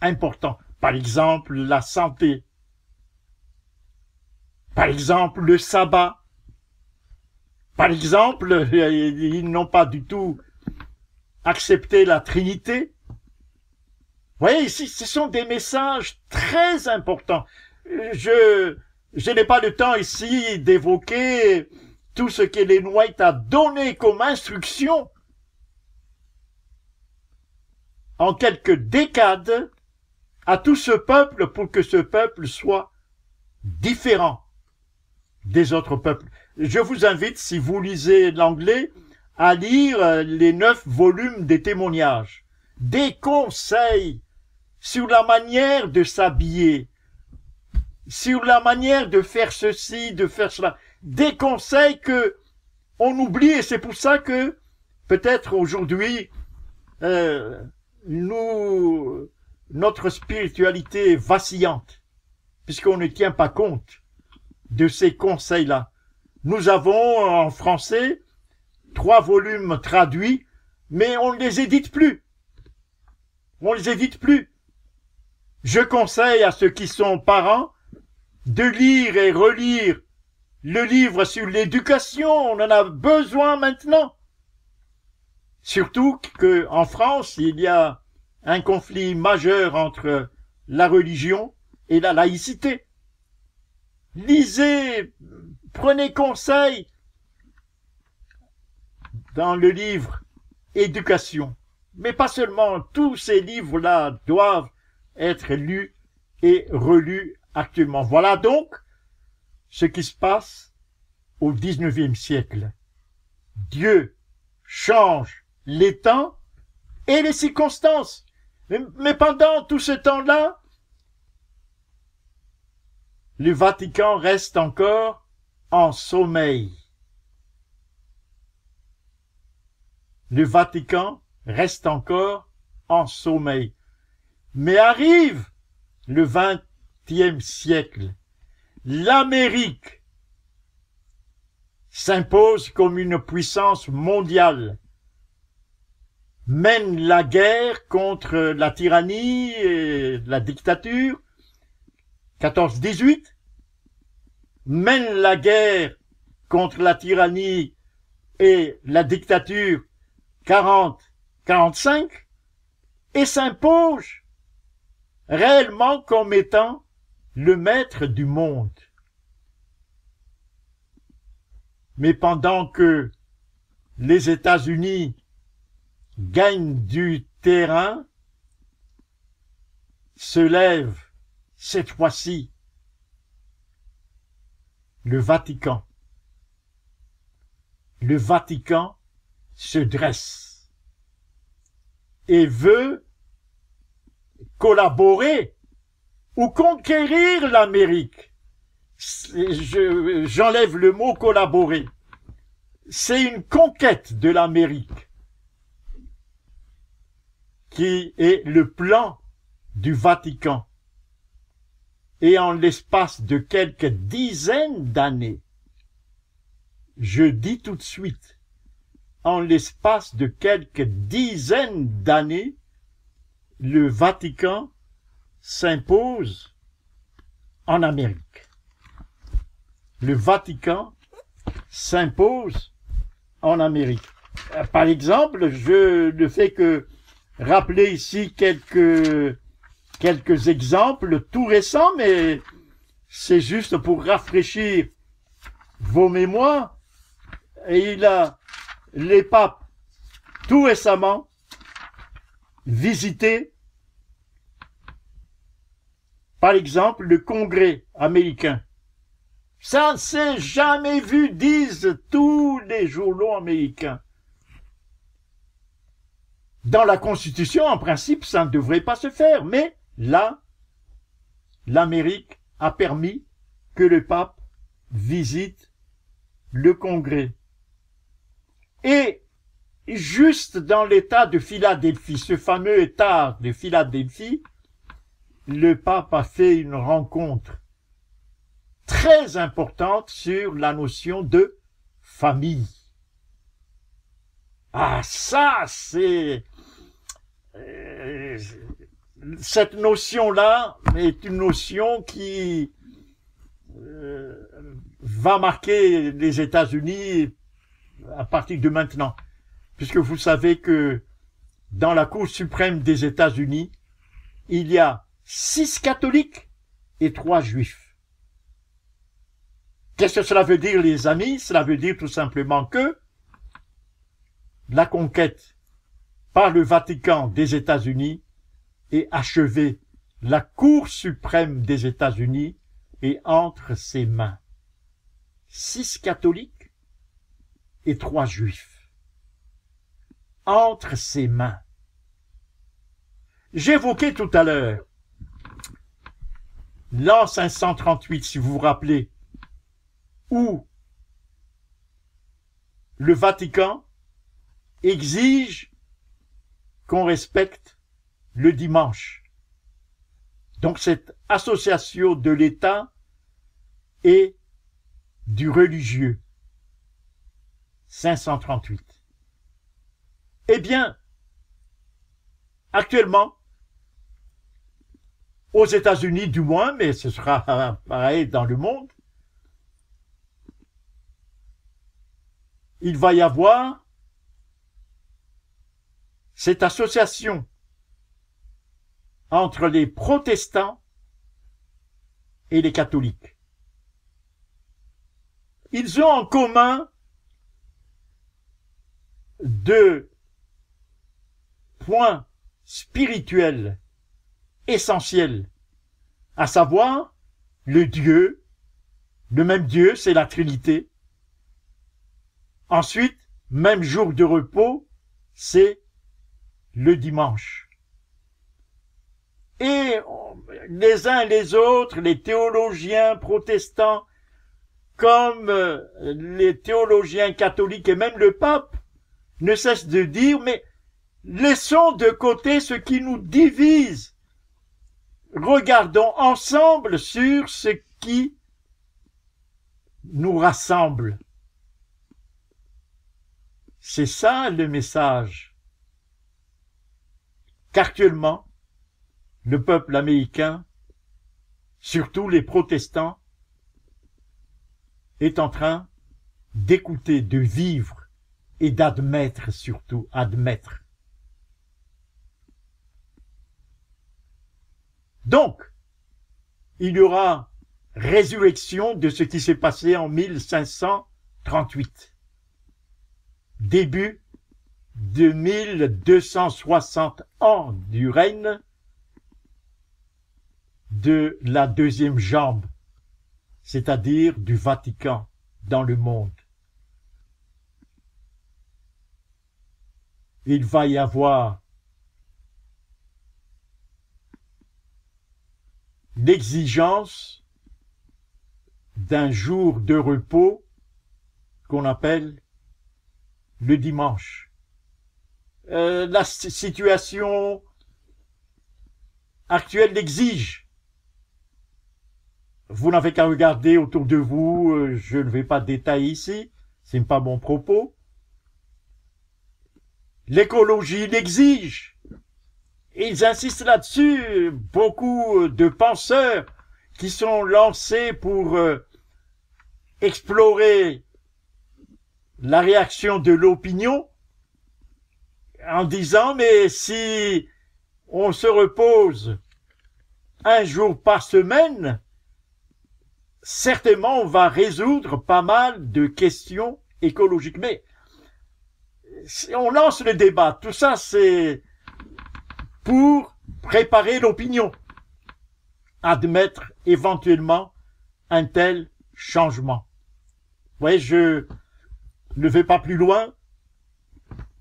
importants. Par exemple, la santé. Par exemple, le sabbat. Par exemple, ils n'ont pas du tout accepté la Trinité. Vous voyez, ici, ce sont des messages très importants. Je n'ai pas le temps ici d'évoquer tout ce qu'Ellen White a donné comme instruction en quelques décades à tout ce peuple pour que ce peuple soit différent des autres peuples. Je vous invite, si vous lisez l'anglais, à lire les 9 volumes des témoignages, des conseils sur la manière de s'habiller, sur la manière de faire ceci, de faire cela, des conseils que on oublie, et c'est pour ça que peut-être aujourd'hui notre spiritualité est vacillante, puisqu'on ne tient pas compte de ces conseils-là. Nous avons en français 3 volumes traduits, mais on ne les édite plus. On ne les édite plus. Je conseille à ceux qui sont parents de lire et relire le livre sur l'éducation. On en a besoin maintenant. Surtout qu'en France, il y a un conflit majeur entre la religion et la laïcité. Lisez, prenez conseil dans le livre Éducation. Mais pas seulement, tous ces livres-là doivent être lus et relus actuellement. Voilà donc ce qui se passe au XIXe siècle. Dieu change les temps et les circonstances. Mais pendant tout ce temps-là, le Vatican reste encore en sommeil. Le Vatican reste encore en sommeil. Mais arrive le XXe siècle. L'Amérique s'impose comme une puissance mondiale, mène la guerre contre la tyrannie et la dictature, 14-18, mène la guerre contre la tyrannie et la dictature, 40-45, et s'impose réellement comme étant le maître du monde. Mais pendant que les États-Unis gagnent du terrain, se lève cette fois-ci le Vatican. Le Vatican se dresse et veut collaborer ou conquérir l'Amérique. J'enlève le mot collaborer. C'est une conquête de l'Amérique qui est le plan du Vatican. Et en l'espace de quelques dizaines d'années, je dis tout de suite, en l'espace de quelques dizaines d'années, le Vatican s'impose en Amérique. Le Vatican s'impose en Amérique. Par exemple, je ne fais que rappeler ici quelques exemples tout récents, mais c'est juste pour rafraîchir vos mémoires. Et les papes, tout récemment, visité, par exemple, le Congrès américain. Ça ne s'est jamais vu, disent tous les journaux américains. Dans la Constitution, en principe, ça ne devrait pas se faire, mais là, l'Amérique a permis que le pape visite le Congrès. Et juste dans l'État de Philadelphie, ce fameux État de Philadelphie, le pape a fait une rencontre très importante sur la notion de famille. Ah, ça, c'est... cette notion-là est une notion qui va marquer les États-Unis à partir de maintenant, puisque vous savez que dans la Cour suprême des États-Unis, il y a 6 catholiques et 3 juifs. Qu'est-ce que cela veut dire, les amis? Cela veut dire tout simplement que la conquête par le Vatican des États-Unis est achevée. La Cour suprême des États-Unis est entre ses mains. 6 catholiques et 3 juifs. Entre ses mains. J'évoquais tout à l'heure l'an 538, si vous vous rappelez, où le Vatican exige qu'on respecte le dimanche. Donc cette association de l'État et du religieux. 538. Eh bien, actuellement, aux États-Unis du moins, mais ce sera pareil dans le monde, il va y avoir cette association entre les protestants et les catholiques. Ils ont en commun 2 points spirituels essentiels, à savoir le même Dieu, c'est la Trinité. Ensuite, même jour de repos, c'est le dimanche. Et les uns et les autres, les théologiens protestants, comme les théologiens catholiques et même le pape, ne cessent de dire, mais laissons de côté ce qui nous divise. Regardons ensemble sur ce qui nous rassemble. C'est ça le message qu'actuellement le peuple américain, surtout les protestants, est en train d'écouter, de vivre et d'admettre, surtout admettre. Donc, il y aura résurrection de ce qui s'est passé en 1538. Début de 1260 ans du règne de la deuxième jambe, c'est-à-dire du Vatican dans le monde. Il va y avoir l'exigence d'un jour de repos qu'on appelle le dimanche. La situation actuelle l'exige. Vous n'avez qu'à regarder autour de vous, je ne vais pas détailler ici, ce n'est pas mon propos. L'écologie l'exige. Ils insistent là-dessus, beaucoup de penseurs qui sont lancés pour explorer la réaction de l'opinion en disant mais si on se repose un jour par semaine, certainement on va résoudre pas mal de questions écologiques. Mais on lance le débat, tout ça c'est pour préparer l'opinion, admettre éventuellement un tel changement. Vous voyez, je ne vais pas plus loin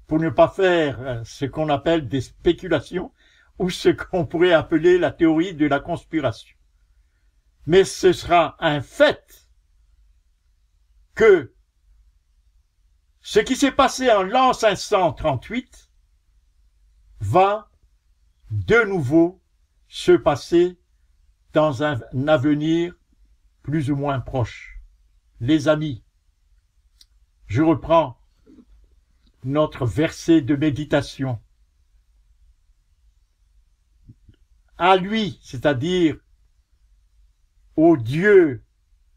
pour ne pas faire ce qu'on appelle des spéculations ou ce qu'on pourrait appeler la théorie de la conspiration. Mais ce sera un fait que ce qui s'est passé en l'an 538 va de nouveau se passer dans un avenir plus ou moins proche. Les amis, je reprends notre verset de méditation. À lui, c'est-à-dire au Dieu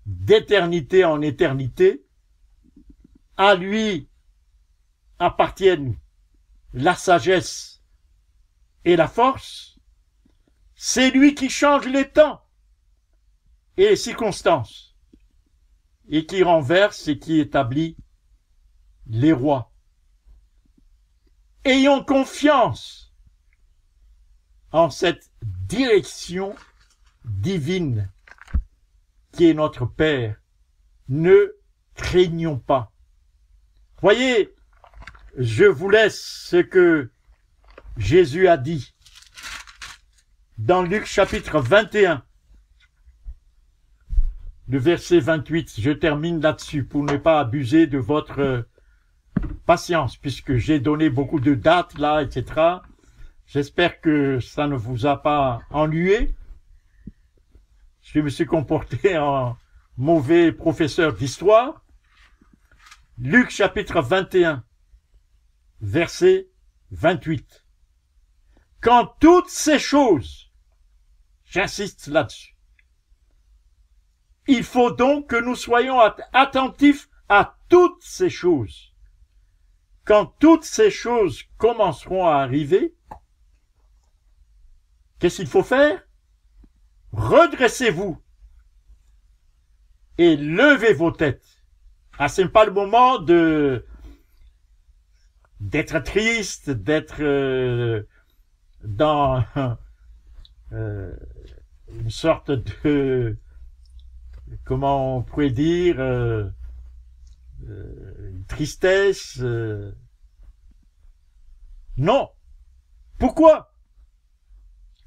d'éternité en éternité, à lui appartiennent la sagesse et la force. C'est lui qui change les temps et les circonstances et qui renverse et qui établit les rois. Ayons confiance en cette direction divine qui est notre Père. Ne craignons pas. Voyez, je vous laisse ce que Jésus a dit dans Luc chapitre 21, le verset 28. Je termine là-dessus pour ne pas abuser de votre patience, puisque j'ai donné beaucoup de dates là, etc. J'espère que ça ne vous a pas ennuyé. Je me suis comporté en mauvais professeur d'histoire. Luc chapitre 21, verset 28. Quand toutes ces choses, j'insiste là-dessus, il faut donc que nous soyons attentifs à toutes ces choses. Quand toutes ces choses commenceront à arriver, qu'est-ce qu'il faut faire? Redressez-vous et levez vos têtes. Ah, c'est pas le moment d'être triste, d'être dans une sorte de, comment on pourrait dire, une tristesse. Non. Pourquoi?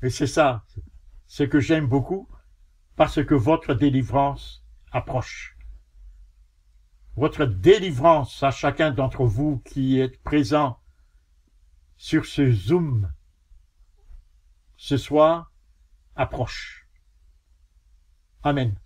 Et c'est ça, ce que j'aime beaucoup, parce que votre délivrance approche. Votre délivrance à chacun d'entre vous qui êtes présent sur ce Zoom ce soir approche. Amen.